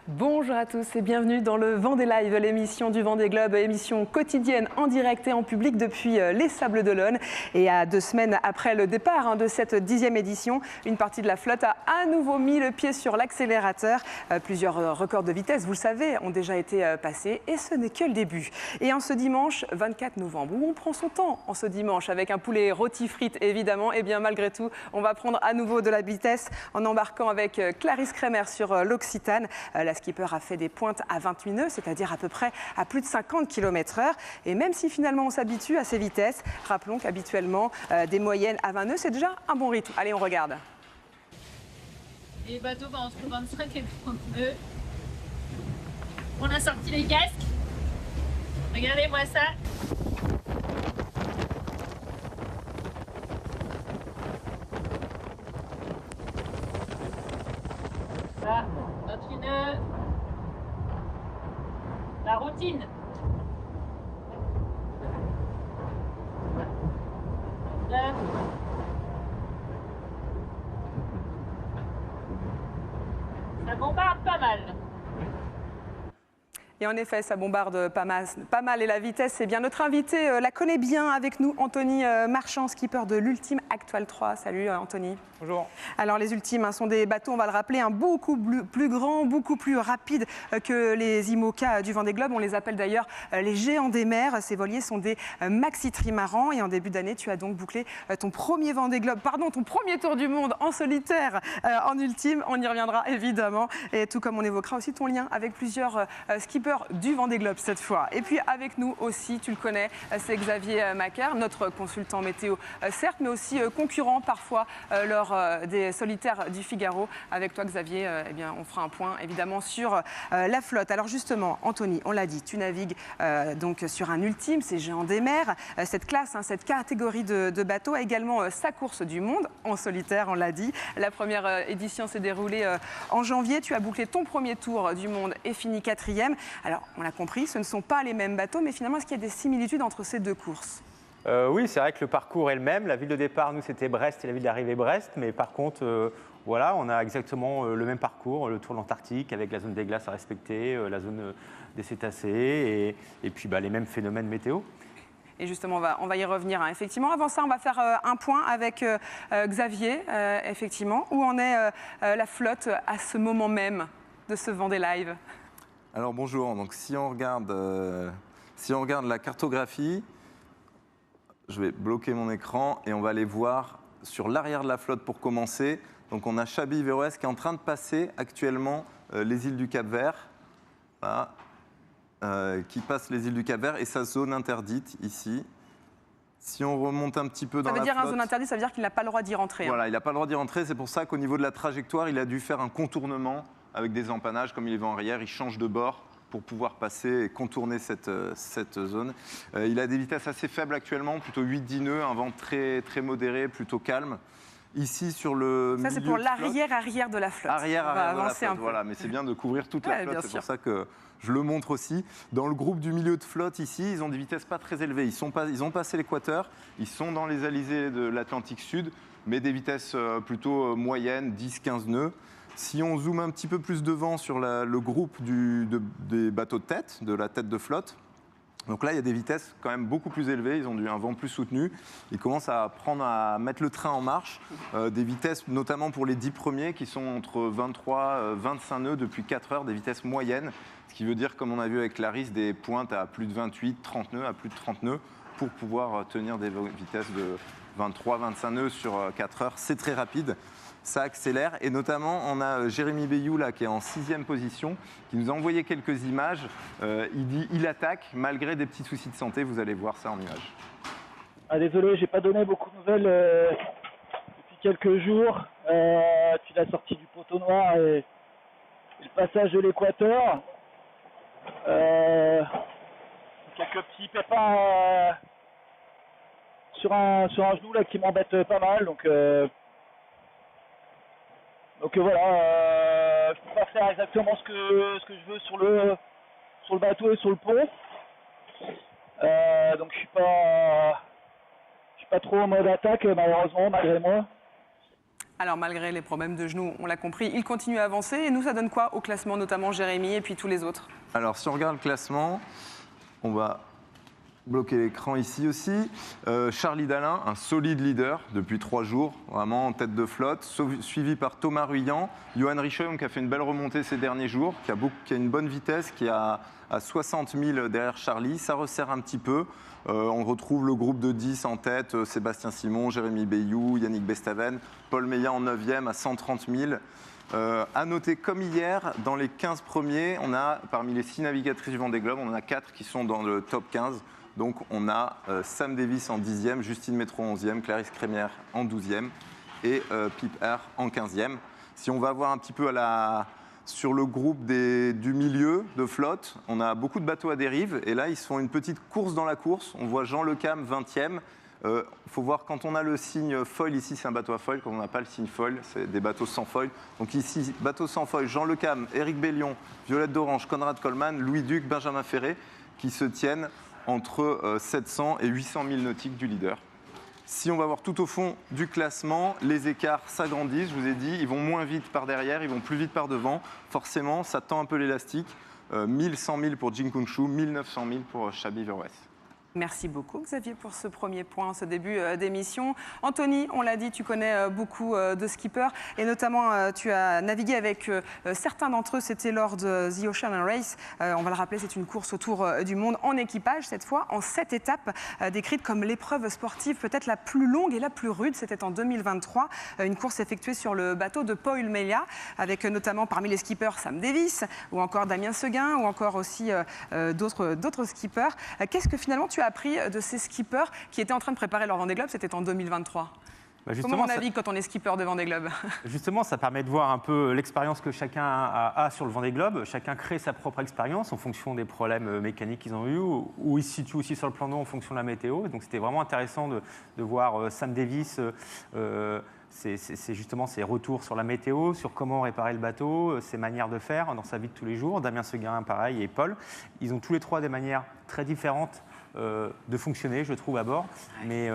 Bonjour à tous et bienvenue dans le Vendée Live, l'émission du Vendée Globe, émission quotidienne en direct et en public depuis les Sables d'Olonne. Et à 2 semaines après le départ de cette 10e édition, une partie de la flotte a à nouveau mis le pied sur l'accélérateur. Plusieurs records de vitesse, vous le savez, ont déjà été passés et ce n'est que le début. Et en ce dimanche 24 novembre, où on prend son temps en ce dimanche avec un poulet rôti frites évidemment, et bien malgré tout, on va prendre à nouveau de la vitesse en embarquant avec Clarisse Kremer sur l'Occitane. La skipper a fait des pointes à 28 nœuds, c'est-à-dire à peu près à plus de 50 km/h. Et même si finalement on s'habitue à ces vitesses, rappelons qu'habituellement des moyennes à 20 nœuds, c'est déjà un bon rythme. Allez, on regarde. Les bateaux entre 25 et 30 nœuds. On a sorti les casques. Regardez-moi ça. Ça, 28 nœuds. La routine. Là. Ça bombarde pas mal. Et en effet, ça bombarde pas mal et la vitesse, c'est bien. Notre invité la connaît bien avec nous, Anthony Marchand, skipper de l'Ultime Actual 3. Salut Anthony. Bonjour. Alors les Ultimes sont des bateaux, on va le rappeler, beaucoup plus grands, beaucoup plus rapides que les IMOCA du Vendée Globe. On les appelle d'ailleurs les géants des mers. Ces voiliers sont des maxi trimarans et en début d'année, tu as donc bouclé ton premier tour du monde en solitaire en Ultime. On y reviendra évidemment, et tout comme on évoquera aussi ton lien avec plusieurs skippers du Vendée Globe cette fois. Et puis avec nous aussi, tu le connais, c'est Xavier Macaire, notre consultant météo certes, mais aussi concurrent parfois lors des solitaires du Figaro. Avec toi Xavier, eh bien, on fera un point évidemment sur la flotte. Alors justement, Anthony, on l'a dit, tu navigues donc sur un Ultime, c'est géant des mers. Cette classe, cette catégorie de bateaux a également sa course du monde en solitaire, on l'a dit. La première édition s'est déroulée en janvier. Tu as bouclé ton premier tour du monde et fini 4e. Alors, on l'a compris, ce ne sont pas les mêmes bateaux, mais finalement, est-ce qu'il y a des similitudes entre ces deux courses ? Oui, c'est vrai que le parcours est le même. La ville de départ, nous, c'était Brest et la ville d'arrivée Brest. Mais par contre, voilà, on a exactement le même parcours, le tour de l'Antarctique avec la zone des glaces à respecter, la zone des cétacés et puis les mêmes phénomènes météo. Et justement, on va y revenir. Effectivement, avant ça, on va faire un point avec Xavier, effectivement. Où en est la flotte à ce moment même de ce Vendée Live ? Alors bonjour, donc si on regarde la cartographie, je vais bloquer mon écran et on va aller voir sur l'arrière de la flotte pour commencer. Donc on a Chablis Véroès qui est en train de passer actuellement les îles du Cap-Vert, voilà, qui passe les îles du Cap-Vert et sa zone interdite ici. Si on remonte un petit peu dans la flotte... Ça veut dire zone interdite, ça veut dire qu'il n'a pas le droit d'y rentrer. Voilà, il n'a pas le droit d'y rentrer, c'est pour ça qu'au niveau de la trajectoire, il a dû faire un contournement avec des empannages, comme il est vent arrière, il change de bord pour pouvoir passer et contourner cette zone. Il a des vitesses assez faibles actuellement, plutôt 8-10 nœuds, un vent très, très modéré, plutôt calme. Ici, sur le ça, c'est pour l'arrière de la flotte. Arrière de la flotte, voilà. Mais c'est bien de couvrir toute la flotte, c'est pour ça que je le montre aussi. Dans le groupe du milieu de flotte, ici, ils ont des vitesses pas très élevées. Ils ont passé l'équateur, ils sont dans les alizés de l'Atlantique Sud, mais des vitesses plutôt moyennes, 10-15 nœuds. Si on zoome un petit peu plus devant sur le groupe des bateaux de tête, de la tête de flotte, donc là, il y a des vitesses quand même beaucoup plus élevées, ils ont un vent plus soutenu. Ils commencent à mettre le train en marche, des vitesses notamment pour les 10 premiers qui sont entre 23 et 25 nœuds depuis 4 heures, des vitesses moyennes, ce qui veut dire, comme on a vu avec Clarisse, des pointes à plus de 28, 30 nœuds, à plus de 30 nœuds, pour pouvoir tenir des vitesses de 23-25 nœuds sur 4 heures. C'est très rapide. Ça accélère et notamment on a Jérémy Bayou là, qui est en 6e position, qui nous a envoyé quelques images. Il attaque malgré des petits soucis de santé, vous allez voir ça en images. Ah, désolé, j'ai pas donné beaucoup de nouvelles depuis quelques jours. Tu l'as sorti du poteau noir et le passage de l'équateur. Quelques petits pépins sur un genou là qui m'embête pas mal, donc voilà, je peux pas faire exactement ce que je veux sur le bateau et sur le pont. Donc je suis pas trop en mode attaque malheureusement malgré moi. Alors malgré les problèmes de genoux, on l'a compris, il continue à avancer. Et nous, ça donne quoi au classement, notamment Jérémy et puis tous les autres? Alors si on regarde le classement, on va bloquer l'écran ici aussi. Charlie Dalin, un solide leader depuis 3 jours, vraiment en tête de flotte, suivi par Thomas Ruyant, Johan Richomme qui a fait une belle remontée ces derniers jours, qui a une bonne vitesse, qui a à 60 000 derrière Charlie. Ça resserre un petit peu. On retrouve le groupe de 10 en tête, Sébastien Simon, Jérémy Bayou, Yannick Bestaven, Paul Meillat en 9e à 130 000. À noter, comme hier, dans les 15 premiers, on a, parmi les 6 navigatrices du Vendée Globe, on en a 4 qui sont dans le top 15. Donc on a Sam Davis en 10e, Justine Métro en 11e, Clarisse Crémière en 12e et Pip R en 15e. Si on va voir un petit peu sur le groupe du milieu de flotte, on a beaucoup de bateaux à dérive et là ils font une petite course dans la course. On voit Jean Lecam 20e. Il faut voir quand on a le signe foil, ici c'est un bateau à foil, quand on n'a pas le signe foil, c'est des bateaux sans foil. Donc ici, bateau sans foil, Jean Lecam, Éric Bellion, Violette d'Orange, Conrad Coleman, Louis Duc, Benjamin Ferré, qui se tiennent entre 700 et 800 000 nautiques du leader. Si on va voir tout au fond du classement, les écarts s'agrandissent, je vous ai dit, ils vont moins vite par derrière, ils vont plus vite par devant. Forcément, ça tend un peu l'élastique. 1100 000 pour Jin Kung Shu, 1900 000 pour Chabi Verwes. Merci beaucoup Xavier pour ce premier point, ce début d'émission. Anthony, on l'a dit, tu connais beaucoup de skippers et notamment tu as navigué avec certains d'entre eux, c'était lors de The Ocean Race. On va le rappeler, c'est une course autour du monde en équipage, cette fois en 7 étapes, décrites comme l'épreuve sportive peut-être la plus longue et la plus rude. C'était en 2023, une course effectuée sur le bateau de Paul Meillat, avec notamment parmi les skippers Sam Davis ou encore Damien Seguin ou encore aussi d'autres skippers. Qu'est-ce que finalement tu as appris de ces skippers qui étaient en train de préparer leur Vendée Globe? C'était en 2023. Comment on navigue quand on est skipper de Vendée Globe? Justement, ça permet de voir un peu l'expérience que chacun a sur le Vendée Globe. Chacun crée sa propre expérience en fonction des problèmes mécaniques qu'ils ont eus, ou ils se situent aussi sur le plan d'eau en fonction de la météo. Donc c'était vraiment intéressant de voir Sam Davis. C'est justement ses retours sur la météo, sur comment réparer le bateau, ses manières de faire dans sa vie de tous les jours. Damien Seguin, pareil, et Paul. Ils ont tous les trois des manières très différentes de fonctionner, je trouve, à bord, mais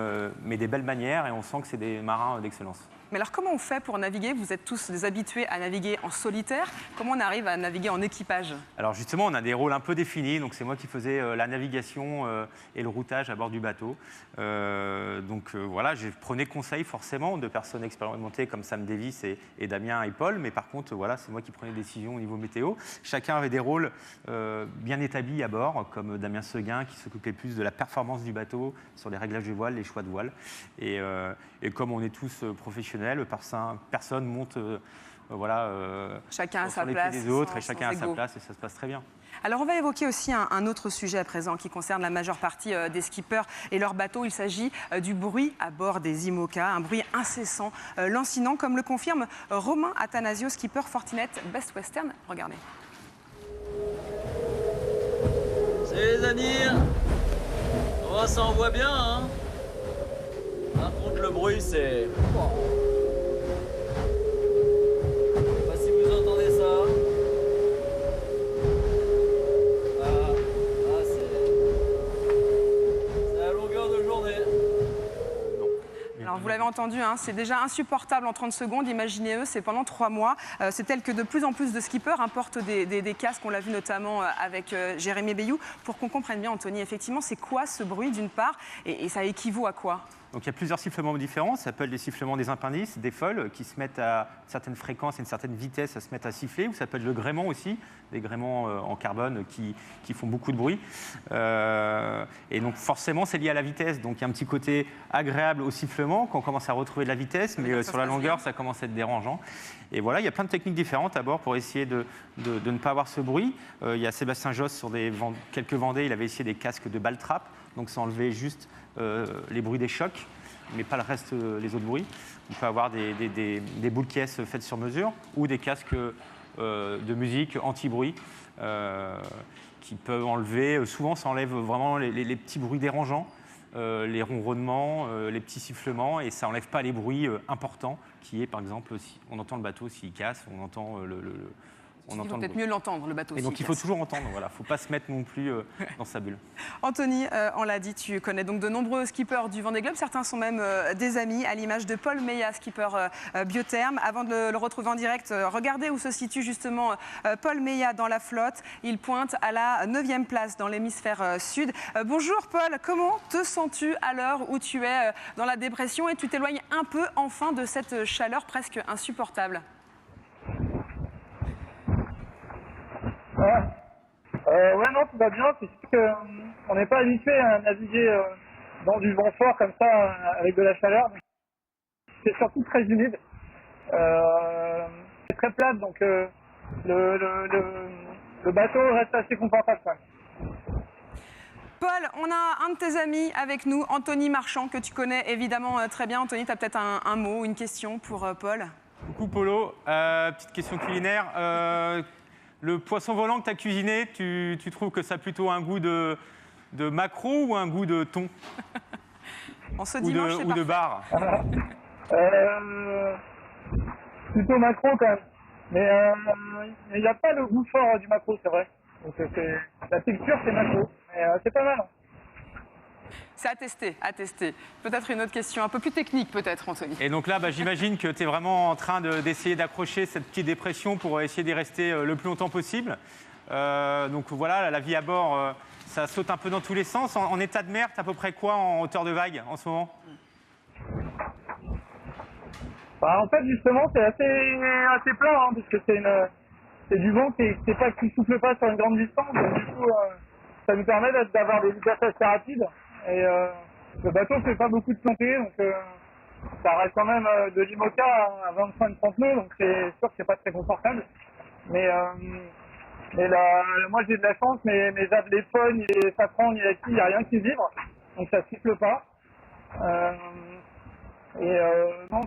des belles manières, et on sent que c'est des marins d'excellence. Mais alors, comment on fait pour naviguer? Vous êtes tous des habitués à naviguer en solitaire. Comment on arrive à naviguer en équipage? Alors justement, on a des rôles un peu définis. Donc c'est moi qui faisais la navigation et le routage à bord du bateau. Voilà, je prenais conseil forcément de personnes expérimentées comme Sam Davis et Damien et Paul. Mais par contre, voilà, c'est moi qui prenais des décisions au niveau météo. Chacun avait des rôles bien établis à bord, comme Damien Seguin qui s'occupait plus de la performance du bateau sur les réglages de voile, les choix de voile. Et comme on est tous professionnels, personne monte chacun à sa sur les place, pieds des autres, et chacun à sa place, et ça se passe très bien. Alors on va évoquer aussi un autre sujet à présent qui concerne la majeure partie des skippers et leurs bateaux. Il s'agit du bruit à bord des IMOCA, un bruit incessant, lancinant, comme le confirme Romain Athanasio, skipper Fortinet Best Western. Regardez. Salut les amis, oh, ça envoie bien, hein. Par contre le bruit c'est... Je sais pas si vous entendez ça. C'est la longueur de journée. Alors vous l'avez entendu, hein, c'est déjà insupportable en 30 secondes, imaginez-le, c'est pendant 3 mois. C'est tel que de plus en plus de skippers importent des casques, on l'a vu notamment avec Jérémy Bayou. Pour qu'on comprenne bien, Anthony, effectivement, c'est quoi ce bruit d'une part et ça équivaut à quoi? Donc il y a plusieurs sifflements différents, ça s'appelle des sifflements des impendices, des foils qui se mettent à certaines fréquences et une certaine vitesse à se mettre à siffler, ou ça s'appelle le gréement aussi, des gréements en carbone qui font beaucoup de bruit. Et donc forcément c'est lié à la vitesse, donc il y a un petit côté agréable au sifflement quand on commence à retrouver de la vitesse, mais sur la longueur ça commence à être dérangeant. Et voilà, il y a plein de techniques différentes à bord pour essayer de ne pas avoir ce bruit. Il y a Sébastien Josse sur quelques Vendées, il avait essayé des casques de ball-trap, donc ça enlevait juste les bruits des chocs, mais pas le reste, les autres bruits. On peut avoir des boules caisses faites sur mesure ou des casques de musique anti-bruit qui peuvent enlever. Souvent, ça enlève vraiment les petits bruits dérangeants, les ronronnements, les petits sifflements, et ça n'enlève pas les bruits importants qui est, par exemple, si on entend le bateau s'il casse, on entend Il faut peut-être mieux l'entendre, le bateau. Et donc il faut toujours entendre, voilà. Il ne faut pas se mettre non plus dans sa bulle. Anthony, on l'a dit, tu connais donc de nombreux skippers du Vendée Globe. Certains sont même des amis, à l'image de Paul Meillat, skipper biotherme. Avant de le retrouver en direct, regardez où se situe justement Paul Meillat dans la flotte. Il pointe à la 9e place dans l'hémisphère sud. Bonjour Paul, comment te sens-tu à l'heure où tu es dans la dépression et tu t'éloignes un peu enfin de cette chaleur presque insupportable? Ouais, non, tout va bien. C'est sûr qu'on n'est pas habitué à naviguer dans du vent fort comme ça, avec de la chaleur. C'est surtout très humide. C'est très plate, donc le bateau reste assez confortable. Paul, on a un de tes amis avec nous, Anthony Marchand, que tu connais évidemment très bien. Anthony, tu as peut-être un mot, une question pour Paul? Coucou Polo, petite question culinaire. Le poisson volant que tu as cuisiné, tu trouves que ça a plutôt un goût de maquereau ou un goût de thon? En ce dimanche, ou de bar? Plutôt maquereau quand même. Mais il n'y a pas le goût fort du maquereau, c'est vrai. Donc, la texture, c'est maquereau. Mais c'est pas mal. Hein. C'est à tester. Peut-être une autre question, un peu plus technique peut-être, Anthony. Et donc là, j'imagine que tu es vraiment en train d'essayer d'accrocher cette petite dépression pour essayer d'y rester le plus longtemps possible. Donc voilà, la vie à bord, ça saute un peu dans tous les sens. En état de mer, tu as à peu près quoi en hauteur de vague en ce moment? En fait, justement, c'est assez plat, hein, parce que c'est du vent qui souffle pas sur une grande distance. Donc, du coup, ça nous permet d'avoir des vitesses assez rapides. Et le bateau ne fait pas beaucoup de plantées, donc ça reste quand même de l'IMOCA à 25-30 nœuds, donc c'est sûr que c'est pas très confortable. Mais moi j'ai de la chance, mes Avlephone, les Safran, il n'y a rien qui vibre, donc ça siffle pas. Non,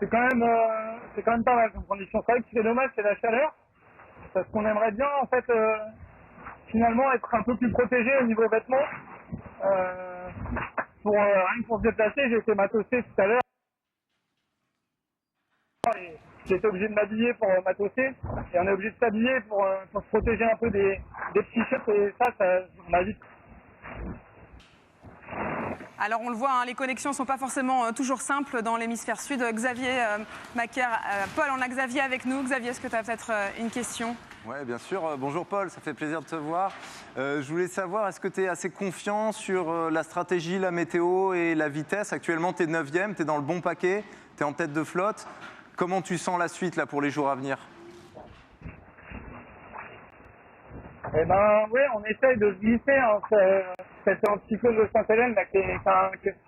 c'est quand même pas mal comme condition. C'est vrai que ce qui est dommage, c'est la chaleur, parce qu'on aimerait bien en fait finalement être un peu plus protégé au niveau vêtements. Rien que pour se déplacer, j'ai été matossé tout à l'heure. J'étais obligé de m'habiller pour matosser, et on est obligé de s'habiller pour se protéger un peu des petits chocs, et ça on m'a vite. Alors on le voit, hein, les connexions ne sont pas forcément toujours simples dans l'hémisphère sud. Xavier Macaire, Paul, on a Xavier avec nous. Xavier, est-ce que tu as peut-être une question? Oui, bien sûr. Bonjour Paul, ça fait plaisir de te voir. Je voulais savoir, est-ce que tu es assez confiant sur la stratégie, la météo et la vitesse? Actuellement, tu es 9e, tu es dans le bon paquet, tu es en tête de flotte. Comment tu sens la suite là, pour les jours à venir? Eh ben, oui, on essaye de se glisser. Hein, cet anticyclone de Sainte-Hélène qui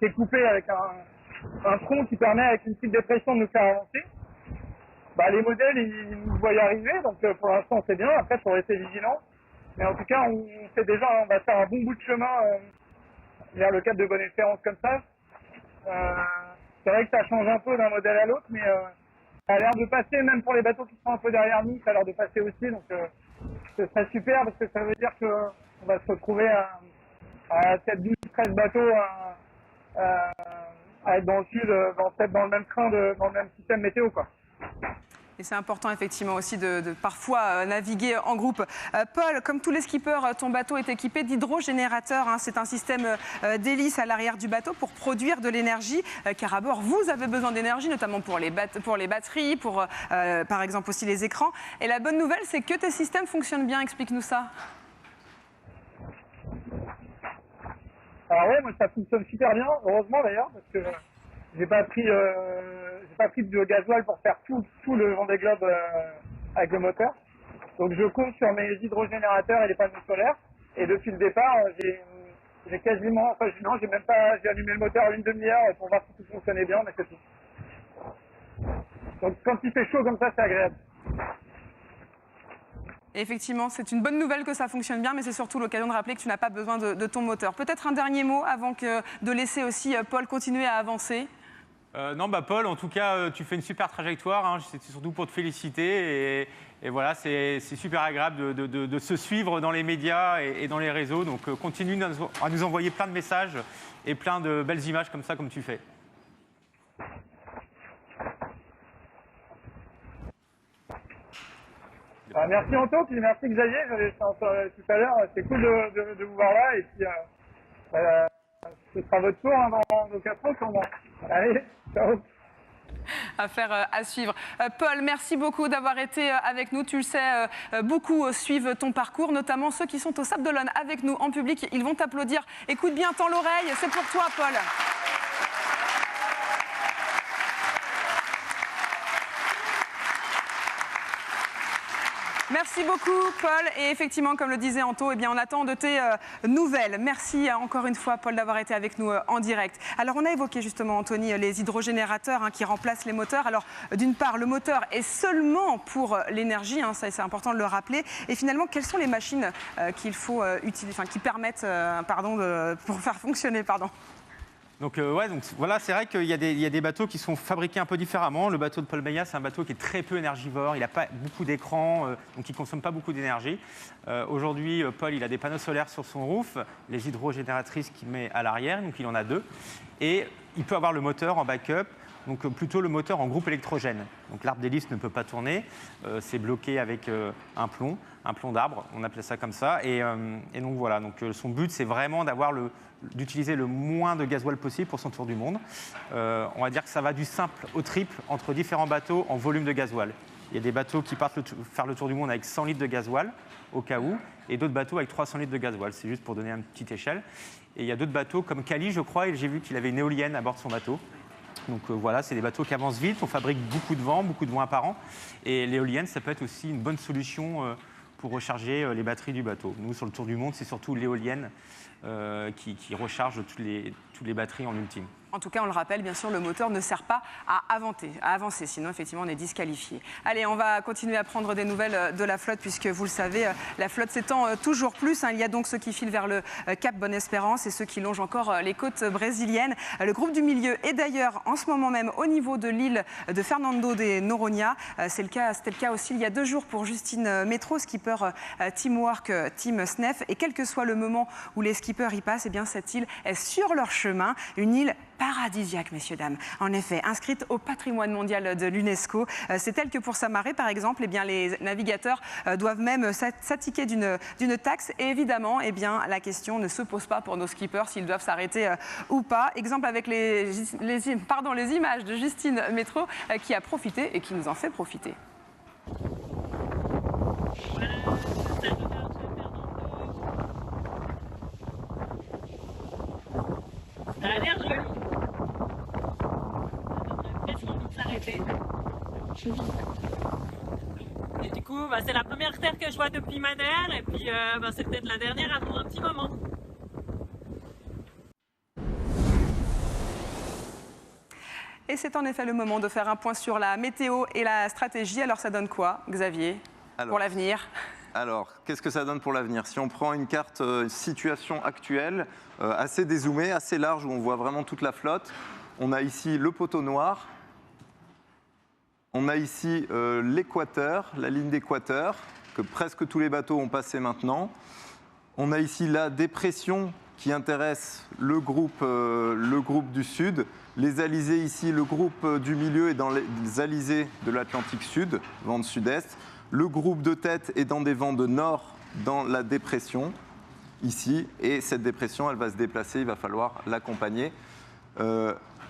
est coupé avec un front qui permet, avec une petite dépression, de nous faire avancer. Les modèles, ils nous voient y arriver, donc pour l'instant c'est bien. Après, il faut rester vigilant. Mais en tout cas, on va faire un bon bout de chemin vers le cap de Bonne-Espérance comme ça. C'est vrai que ça change un peu d'un modèle à l'autre, mais ça a l'air de passer, même pour les bateaux qui sont un peu derrière nous, ça a l'air de passer aussi. Donc ce serait super, parce que ça veut dire qu'on va se retrouver à 7, 12, 13 bateaux à être dans le sud, peut-être dans le même train, dans le même système météo, quoi. Et c'est important effectivement aussi de parfois naviguer en groupe. Paul, comme tous les skippers, ton bateau est équipé d'hydrogénérateurs. Hein. C'est un système d'hélice à l'arrière du bateau pour produire de l'énergie. Car à bord, vous avez besoin d'énergie, notamment pour les batteries, pour par exemple aussi les écrans. Et la bonne nouvelle, c'est que tes systèmes fonctionnent bien. Explique-nous ça. Alors ouais, moi ça fonctionne super bien, heureusement d'ailleurs, parce que j'ai pas pris de gasoil pour faire tout le Vendée Globe avec le moteur. Donc je compte sur mes hydrogénérateurs et les panneaux solaires. Et depuis le départ, j'ai quasiment, j'ai allumé le moteur une demi-heure pour voir si tout fonctionnait bien, mais c'est tout. Donc quand il fait chaud comme ça, c'est agréable. Et effectivement, c'est une bonne nouvelle que ça fonctionne bien, mais c'est surtout l'occasion de rappeler que tu n'as pas besoin de ton moteur. Peut-être un dernier mot avant de laisser aussi Paul continuer à avancer. Non, Paul, en tout cas, tu fais une super trajectoire. Hein. C'est surtout pour te féliciter. Et voilà, c'est super agréable de se suivre dans les médias et dans les réseaux. Donc, continue à nous envoyer plein de messages et plein de belles images comme ça, comme tu fais. Merci Anto, puis merci Xavier, j'avais fait tout à l'heure, c'est cool de vous voir là, et puis ce sera votre tour hein, dans 4 ans sûrement. Allez, ciao. Affaire à suivre. Paul, merci beaucoup d'avoir été avec nous. Tu le sais, beaucoup suivent ton parcours, notamment ceux qui sont au Sable d'Olonne avec nous en public. Ils vont t'applaudir. Écoute bien, tends l'oreille, c'est pour toi, Paul. Merci beaucoup, Paul. Et effectivement, comme le disait Anto, eh bien, on attend de tes nouvelles. Merci encore une fois, Paul, d'avoir été avec nous en direct. Alors, on a évoqué justement, Anthony, les hydrogénérateurs qui remplacent les moteurs. Alors, d'une part, le moteur est seulement pour l'énergie, ça c'est important de le rappeler. Et finalement, quelles sont les machines qu'il faut utiliser, qui permettent, pour faire fonctionner, Donc, donc voilà, c'est vrai qu'il y a des bateaux qui sont fabriqués un peu différemment. Le bateau de Paul Meillat, c'est un bateau qui est très peu énergivore, il n'a pas beaucoup d'écran, donc il ne consomme pas beaucoup d'énergie. Aujourd'hui, Paul, il a des panneaux solaires sur son roof, les hydrogénératrices qu'il met à l'arrière, donc il en a 2. Et il peut avoir le moteur en backup, donc plutôt le moteur en groupe électrogène. Donc l'arbre d'hélice ne peut pas tourner, c'est bloqué avec un plomb d'arbre, on appelait ça comme ça. Et donc voilà, donc, son but, c'est vraiment d'utiliser le moins de gasoil possible pour son tour du monde. On va dire que ça va du simple au triple entre différents bateaux en volume de gasoil. Il y a des bateaux qui partent faire le tour du monde avec 100 litres de gasoil, au cas où, et d'autres bateaux avec 300 litres de gasoil. C'est juste pour donner une petite échelle. Et il y a d'autres bateaux comme Cali, je crois, et j'ai vu qu'il avait une éolienne à bord de son bateau. Donc voilà, c'est des bateaux qui avancent vite, on fabrique beaucoup de vent apparent. Et l'éolienne, ça peut être aussi une bonne solution pour recharger les batteries du bateau. Nous, sur le tour du monde, c'est surtout l'éolienne qui recharge toutes les batteries en ultime. En tout cas, on le rappelle, bien sûr, le moteur ne sert pas à avancer, sinon effectivement on est disqualifié. Allez, on va continuer à prendre des nouvelles de la flotte, puisque vous le savez, la flotte s'étend toujours plus. Il y a donc ceux qui filent vers le Cap Bonne-Espérance et ceux qui longent encore les côtes brésiliennes. Le groupe du milieu est d'ailleurs en ce moment même au niveau de l'île de Fernando de Noronha. C'était le cas aussi il y a 2 jours pour Justine Métro, skipper Teamwork Team SNEF. Et quel que soit le moment où les skippers y passent, eh bien cette île est sur leur chemin, une île paradisiaque, messieurs, dames. En effet, inscrite au patrimoine mondial de l'UNESCO. C'est tel que pour s'amarrer, par exemple, eh bien, les navigateurs doivent même s'attiquer d'une taxe. Et évidemment, eh bien, la question ne se pose pas pour nos skippers s'ils doivent s'arrêter ou pas. Exemple avec les images de Justine Métro qui a profité et qui nous en fait profiter. Ça a l'air joli. Et du coup, c'est la première terre que je vois depuis Madère, et puis c'est peut-être la dernière avant un petit moment. Et c'est en effet le moment de faire un point sur la météo et la stratégie. Alors ça donne quoi, Xavier, pour l'avenir ? Alors, qu'est-ce que ça donne pour l'avenir? Si on prend une carte situation actuelle, assez dézoomée, assez large, où on voit vraiment toute la flotte, on a ici le poteau noir, on a ici l'équateur, la ligne d'équateur, que presque tous les bateaux ont passé maintenant. On a ici la dépression qui intéresse le groupe du Sud. Les alizés ici, le groupe du milieu est dans les alizés de l'Atlantique Sud, vent de sud-est. Le groupe de tête est dans des vents de nord, dans la dépression, ici. Et cette dépression, elle va se déplacer, il va falloir l'accompagner.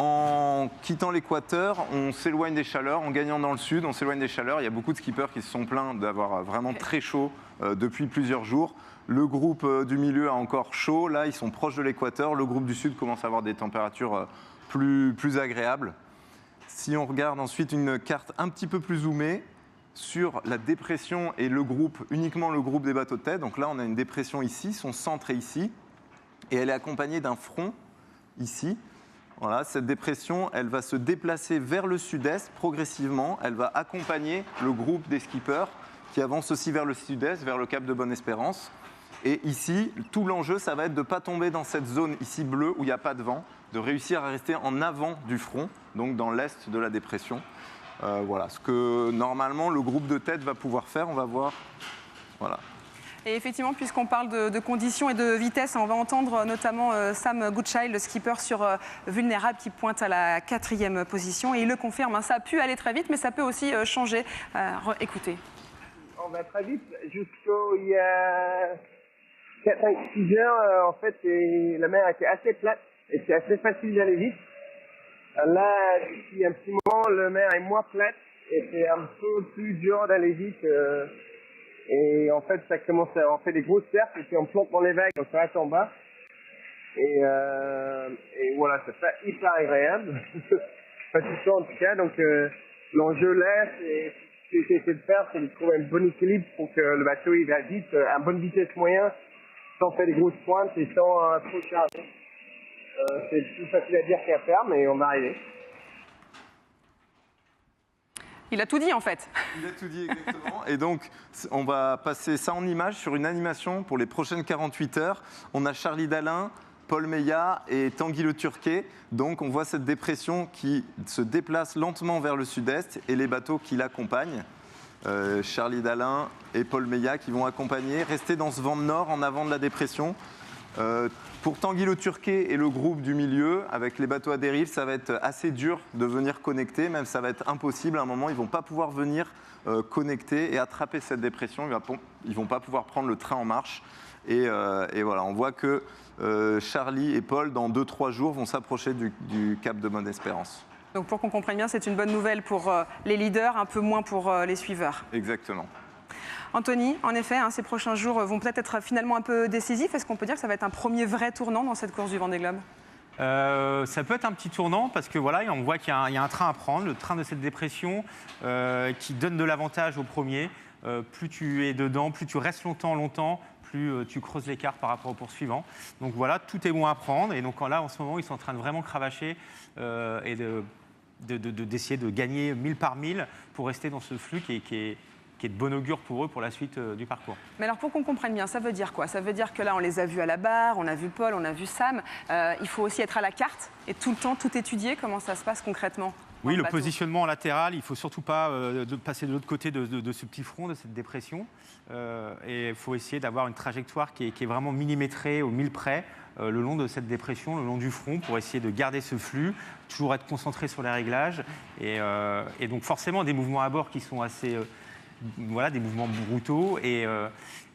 En quittant l'équateur, on s'éloigne des chaleurs. En gagnant dans le sud, on s'éloigne des chaleurs. Il y a beaucoup de skippers qui se sont plaints d'avoir vraiment très chaud depuis plusieurs jours. Le groupe du milieu a encore chaud. Là, ils sont proches de l'équateur. Le groupe du sud commence à avoir des températures plus agréables. Si on regarde ensuite une carte un petit peu plus zoomée, sur la dépression et le groupe, uniquement le groupe des bateaux de tête. Donc là, on a une dépression ici, son centre est ici, et elle est accompagnée d'un front ici. Voilà, cette dépression, elle va se déplacer vers le sud-est progressivement. Elle va accompagner le groupe des skippers qui avance aussi vers le sud-est, vers le Cap de Bonne-Espérance. Et ici, tout l'enjeu, ça va être de ne pas tomber dans cette zone ici bleue où il n'y a pas de vent, de réussir à rester en avant du front, donc dans l'est de la dépression. Voilà, ce que normalement le groupe de tête va pouvoir faire, on va voir. Voilà. Et effectivement, puisqu'on parle de conditions et de vitesse, on va entendre notamment Sam Goodchild, le skipper sur Vulnérable, qui pointe à la 4e position. Et il le confirme, ça a pu aller très vite, mais ça peut aussi changer. Écoutez. on va très vite. Il y a 4-5-6 heures, en fait, la mer était assez plate et c'est assez facile d'aller vite. Là, depuis un petit moment, la mer est moins plate et c'est un peu plus dur d'aller vite. Et en fait, on fait des grosses cercles et puis on plante dans les vagues, on s'arrête en bas. Et voilà, c'est pas hyper agréable. Pas tout le temps en tout cas. Donc l'enjeu là, c'est ce que j'ai essayé de faire, c'est de trouver un bon équilibre pour que le bateau il va vite, à bonne vitesse moyenne, sans faire des grosses pointes et sans trop charger. C'est plus facile à dire qu'à faire, mais on va arriver. Il a tout dit en fait. Il a tout dit exactement. Et donc, on va passer ça en image sur une animation pour les prochaines 48 heures. On a Charlie Dalin, Paul Meillat et Tanguy Le Turquet. Donc, on voit cette dépression qui se déplace lentement vers le sud-est et les bateaux qui l'accompagnent. Charlie Dalin et Paul Meillat qui vont accompagner, rester dans ce vent de nord en avant de la dépression. Pour Tanguy Le Turquet et le groupe du milieu, avec les bateaux à dérive, ça va être assez dur de venir connecter, même ça va être impossible. À un moment, ils ne vont pas pouvoir venir connecter et attraper cette dépression. Ils ne vont pas pouvoir prendre le train en marche. Et voilà, on voit que Charlie et Paul, dans 2-3 jours, vont s'approcher du cap de Bonne-Espérance. Donc pour qu'on comprenne bien, c'est une bonne nouvelle pour les leaders, un peu moins pour les suiveurs. Exactement. Anthony, en effet, ces prochains jours vont peut-être être finalement un peu décisifs. Est-ce qu'on peut dire que ça va être un premier vrai tournant dans cette course du Vendée Globe ? Ça peut être un petit tournant parce que voilà, on voit qu'il y a un train à prendre, le train de cette dépression qui donne de l'avantage au premier. Plus tu es dedans, plus tu restes longtemps, plus tu creuses l'écart par rapport au poursuivant. Donc voilà, tout est bon à prendre. Et donc là, en ce moment, ils sont en train de vraiment cravacher et d'essayer de gagner 1000 par 1000 pour rester dans ce flux qui est de bon augure pour eux pour la suite du parcours. Mais alors pour qu'on comprenne bien, ça veut dire quoi? Ça veut dire que là on les a vus à la barre, on a vu Paul, on a vu Sam, il faut aussi être à la carte et tout le temps tout étudier, comment ça se passe concrètement? Oui, le positionnement latéral, il ne faut surtout pas passer de l'autre côté de ce petit front, de cette dépression. Et il faut essayer d'avoir une trajectoire qui est vraiment millimétrée au 1000 près le long de cette dépression, le long du front, pour essayer de garder ce flux, toujours être concentré sur les réglages. Et donc forcément des mouvements à bord qui sont assez... voilà, des mouvements brutaux et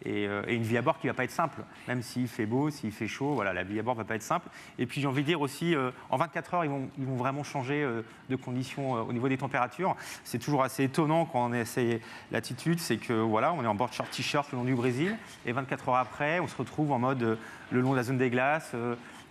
une vie à bord qui ne va pas être simple. Même s'il fait beau, s'il fait chaud, voilà, la vie à bord ne va pas être simple. Et puis j'ai envie de dire aussi, en 24 heures, ils vont vraiment changer de conditions au niveau des températures. C'est toujours assez étonnant quand on essaie l'attitude, c'est que voilà, on est en board short t-shirt le long du Brésil, et 24 heures après, on se retrouve en mode le long de la zone des glaces,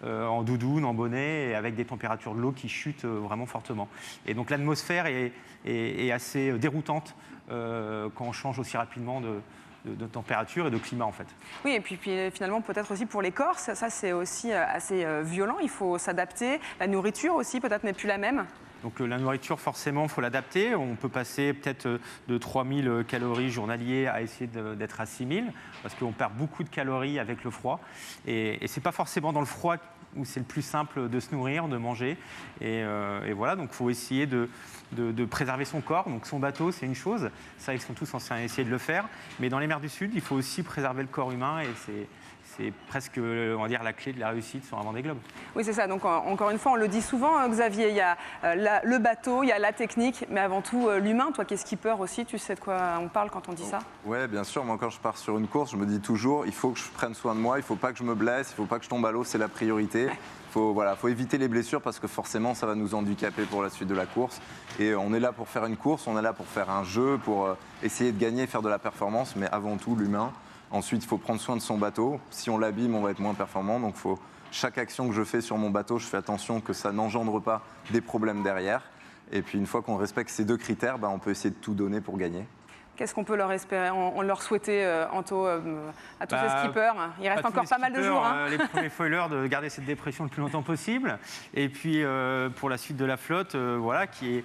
en doudoune, en bonnet, et avec des températures de l'eau qui chutent vraiment fortement. Et donc l'atmosphère est assez déroutante quand on change aussi rapidement de température et de climat en fait. Oui, et puis finalement peut-être aussi pour les corps, ça c'est aussi assez violent, il faut s'adapter. La nourriture aussi peut-être n'est plus la même. Donc la nourriture, forcément, il faut l'adapter. On peut passer peut-être de 3000 calories journaliers à essayer d'être à 6000, parce qu'on perd beaucoup de calories avec le froid. Et ce n'est pas forcément dans le froid où c'est le plus simple de se nourrir, de manger. Et voilà, donc il faut essayer de préserver son corps. Donc son bateau, c'est une chose. Ça, ils sont tous censés essayer de le faire. Mais dans les mers du Sud, il faut aussi préserver le corps humain. Et c'est presque, on va dire, la clé de la réussite sur un Vendée Globe. Oui, c'est ça. Donc, encore une fois, on le dit souvent, Xavier, il y a le bateau, il y a la technique, mais avant tout, l'humain. Toi qui es skipper aussi, tu sais de quoi on parle quand on dit ça? Oui, bien sûr. Moi, quand je pars sur une course, je me dis toujours, il faut que je prenne soin de moi, il ne faut pas que je me blesse, il ne faut pas que je tombe à l'eau, c'est la priorité. Il faut éviter les blessures parce que forcément, ça va nous handicaper pour la suite de la course. Et on est là pour faire une course, on est là pour faire un jeu, pour essayer de gagner, faire de la performance, mais avant tout, l'humain. Ensuite, il faut prendre soin de son bateau. Si on l'abîme, on va être moins performant. Donc, chaque action que je fais sur mon bateau, je fais attention que ça n'engendre pas des problèmes derrière. Et puis, une fois qu'on respecte ces deux critères, on peut essayer de tout donner pour gagner. Qu'est-ce qu'on peut leur espérer, on leur souhaitait, Anto, à tous ces skippers? Il reste encore pas mal de jours. Les premiers foilers, de garder cette dépression le plus longtemps possible. Et puis, pour la suite de la flotte, voilà, qui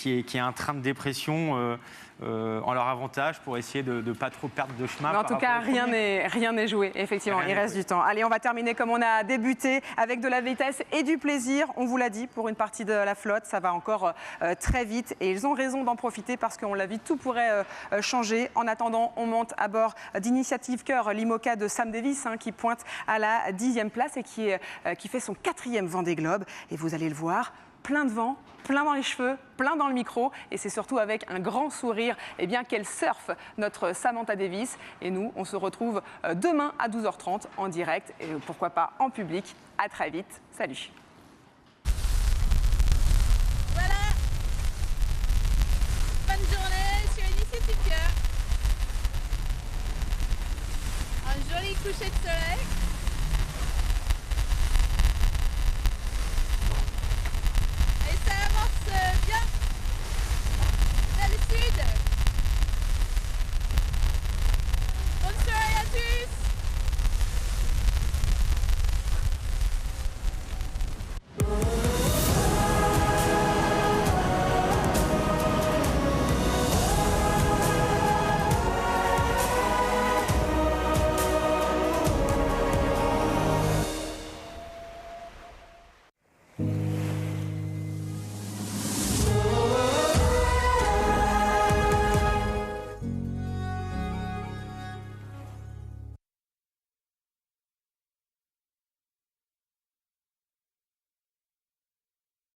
est un train de dépression en leur avantage pour essayer de ne pas trop perdre de chemin. Mais en tout cas, rien n'est joué, effectivement, il reste du temps. Allez, on va terminer comme on a débuté, avec de la vitesse et du plaisir. On vous l'a dit, pour une partie de la flotte, ça va encore très vite. Et ils ont raison d'en profiter parce qu'on l'a vu, tout pourrait changer. En attendant, on monte à bord d'Initiative Cœur, l'IMOCA de Sam Davis, qui pointe à la 10e place et qui fait son 4e Vendée Globe. Et vous allez le voir, plein de vent, plein dans les cheveux, plein dans le micro. Et c'est surtout avec un grand sourire qu'elle surfe, notre Samantha Davis. Et nous, on se retrouve demain à 12h30 en direct et pourquoi pas en public. À très vite. Salut. Voilà. Bonne journée sur Initiative Cœur. Un joli coucher de soleil.